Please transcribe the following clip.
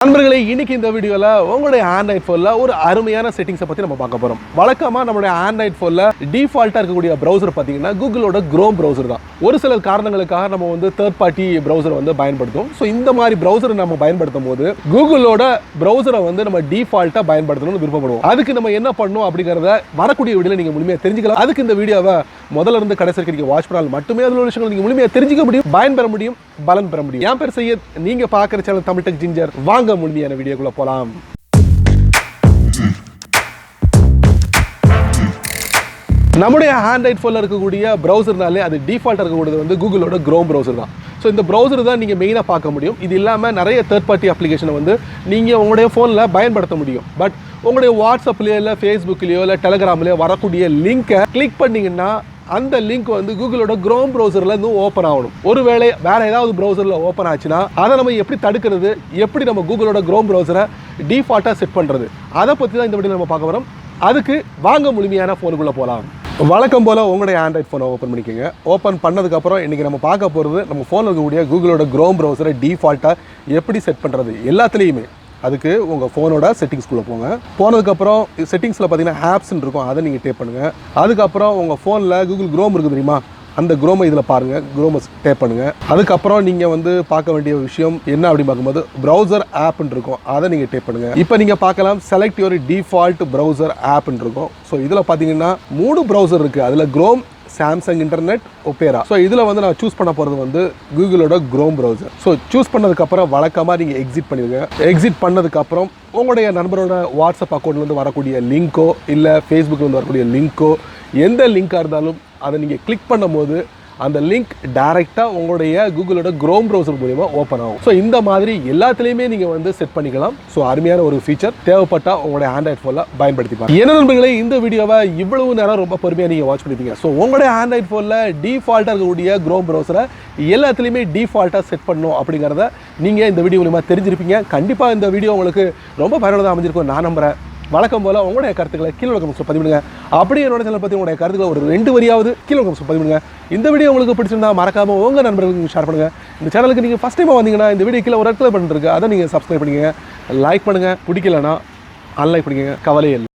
நண்பர்களே, இன்னைக்கு இந்த வீடியோல உங்களுடைய ஆண்ட்ராய்ட் போன்ல ஒரு அருமையான செட்டிங்ஸை பத்தி நம்ம பார்க்க போறோம். வழக்கமா நம்மளுடைய ஆண்ட்ராய்ட் போன்ல டிஃபால்ட்டா இருக்கக்கூடிய பிரவுசர் பாத்தீங்கன்னா கூகுளோட குரோம் பிரவுசர் தான். ஒரு சில காரணங்களுக்காக நம்ம வந்து தேர்ட் பார்ட்டி பிரவுசர் வந்து பயன்படுத்தும். ஸோ இந்த மாதிரி பிரவுசரை நம்ம பயன்படுத்தும் போது கூகுளோட பிரவுசரை வந்து நம்ம டிஃபால்ட்டா பயன்படுத்தணும்னு விருப்பப்படுவோம். அதுக்கு நம்ம என்ன பண்ணணும் அப்படிங்கறத வரக்கூடிய வீடியோல நீங்க முழுமையா தெரிஞ்சுக்கலாம். அதுக்கு இந்த வீடியோவை முதல்ல இருந்து கடைசி வரைக்கும் நீங்க வாட்ச் பண்ணால் மட்டுமே அதில் உள்ள விஷயங்கள் நீங்க முழுமையா தெரிஞ்சுக்க முடியும், பயன் பெற முடியும், பலன் பெற முடியும். என் பேர் சையத், நீங்க பார்க்குற சேனல் தமிழ் டெக் ஜிஞ்சர். வாங்க முழுமையான வீடியோக்குள்ள போலாம். நம்முடைய ஆண்ட்ராய்ட் ஃபோனில் இருக்கக்கூடிய ப்ரௌசர்னாலே அது டிஃபால்ட்டாக இருக்கக்கூடியது வந்து கூகுளோட குரோம் ப்ரௌசர் தான். ஸோ இந்த ப்ரௌசர் தான் நீங்கள் மெயினாக பார்க்க முடியும். இது இல்லாமல் நிறைய தேர்ட் பார்ட்டி அப்ளிகேஷனை வந்து நீங்கள் உங்களுடைய ஃபோனில் பயன்படுத்த முடியும். பட் உங்களுடைய வாட்ஸ்அப்லேயோ இல்லை ஃபேஸ்புக்லேயோ இல்லை டெலகிராம்லேயோ வரக்கூடிய லிங்கை கிளிக் பண்ணிங்கன்னா அந்த லிங்க் வந்து கூகுளோட குரோம் ப்ரௌசரில் இருந்து ஓப்பன் ஆகணும். ஒருவேளை வேறு ஏதாவது ப்ரௌசரில் ஓப்பன் ஆச்சுன்னா அதை நம்ம எப்படி தடுக்கிறது, எப்படி நம்ம கூகுளோட குரோம் ப்ரௌசரை டிஃபால்ட்டாக செட் பண்ணுறது, அதை பற்றி தான் இந்த வீடியோ நம்ம பார்க்க போகிறோம். அதுக்கு வாங்க முழுமையான ஃபோனுக்குள்ளே போகலாம். வழக்கம் போல் உங்களுடைய ஆண்ட்ராய்ட் ஃபோனை ஓப்பன் பண்ணிக்கோங்க. ஓப்பன் பண்ணதுக்கப்புறம் இன்றைக்கி நம்ம பார்க்க போகிறது நம்ம ஃபோனில் இருக்கக்கூடிய கூகுளோட குரோம் ப்ரௌசரை டிஃபால்ட்டாக எப்படி செட் பண்ணுறது எல்லாத்துலேயுமே. அதுக்கு உங்கள் ஃபோனோட செட்டிங்ஸ்குள்ளே போங்க. போனதுக்கப்புறம் செட்டிங்ஸில் பார்த்தீங்கன்னா ஆப்ஸ்ன்னு இருக்கும், அதை நீங்கள் டேப் பண்ணுங்கள். அதுக்கப்புறம் உங்கள் ஃபோனில் கூகுள் குரோம் இருக்குது தெரியுமா, அந்த குரோமை இதில் பாருங்கள், குரோமை டேப் பண்ணுங்கள். அதுக்கப்புறம் நீங்கள் வந்து பார்க்க வேண்டிய விஷயம் என்ன அப்படின்னு பார்க்கும்போது ப்ரௌசர் ஆப்னு இருக்கும், அதை நீங்கள் டேப் பண்ணுங்கள். இப்போ நீங்கள் பார்க்கலாம் செலக்ட் யுவர் டிஃபால்ட் ப்ரௌசர் ஆப்னு இருக்கும். ஸோ இதில் பார்த்தீங்கன்னா 3 ப்ரௌசர் இருக்குது. அதில் chrome, Samsung internet, opera. So இதில் வந்து நான் சூஸ் பண்ண போகிறது வந்து கூகுளோட குரோம் ப்ரௌசர். ஸோ சூஸ் பண்ணதுக்கப்புறம் வழக்கமாக நீங்கள் எக்ஸிட் பண்ணிடுங்க. எக்ஸிட் பண்ணதுக்கப்புறம் உங்களுடைய நண்பரோட வாட்ஸ்அப் அக்கௌண்ட்லேருந்து வரக்கூடிய லிங்க்கோ இல்லை ஃபேஸ்புக்லேருந்து வரக்கூடிய லிங்க்கோ எந்த லிங்காக இருந்தாலும் அதை நீங்கள் கிளிக் பண்ணும்போது அந்த லிங்க் டைரெக்டாக உங்களுடைய கூகுளோட குரோம் ப்ரௌசர் மூலமா ஓப்பன் ஆகும். ஸோ இந்த மாதிரி எல்லாத்துலேயுமே நீங்கள் வந்து செட் பண்ணிக்கலாம். ஸோ அருமையான ஒரு ஃபீச்சர், தேவைப்பட்டால் உங்களுடைய ஆண்ட்ராய்ட் ஃபோனில் பயன்படுத்திப்பாங்க. என்ன நண்பர்களே, இந்த வீடியோவை இவ்வளவு நேரம் ரொம்ப பொறுமையாக நீங்கள் வாட்ச் பண்ணிப்பீங்க. ஸோ உங்களுடைய ஆண்ட்ராய்ட் ஃபோனில் டிஃபால்ட்டாக இருக்கக்கூடிய குரோம் ப்ரௌசரை எல்லாத்துலேயுமே டிஃபால்ட்டாக செட் பண்ணணும் அப்படிங்கிறத நீங்கள் இந்த வீடியோ மூலமாக தெரிஞ்சிருப்பீங்க. கண்டிப்பாக இந்த வீடியோ உங்களுக்கு ரொம்ப பயனுள்ளதாக அமைஞ்சிருக்கும் நான் நம்புகிறேன். வழக்கம் போல் உங்களுடைய கருத்துக்களை கீழே கமெண்ட்ஸில் பதிவிடுங்க. அப்படியே என்னோட சேனல் பற்றி உங்களுடைய கருத்துக்களை ஒரு 2 வரியாவது கீழே கமெண்ட்ஸில் பதிவிடுங்க. இந்த வீடியோ உங்களுக்கு பிடிச்சிருந்தா மறக்காமல் உங்கள் நண்பர்களுக்கு ஷேர் பண்ணுங்கள். இந்த சேனலுக்கு நீங்கள் ஃபஸ்ட் டைமாக வந்தீங்கன்னா இந்த வீடியோ கீழே ஒரு ரெட் கலர் பட்டன் இருக்குது, அதை நீங்கள் சப்ஸ்கிரைப் பண்ணிக்கங்க. லைக் பண்ணுங்கள், பிடிக்கலன்னா அன்லைக் பண்ணிக்கங்க, கவலையே இல்லை.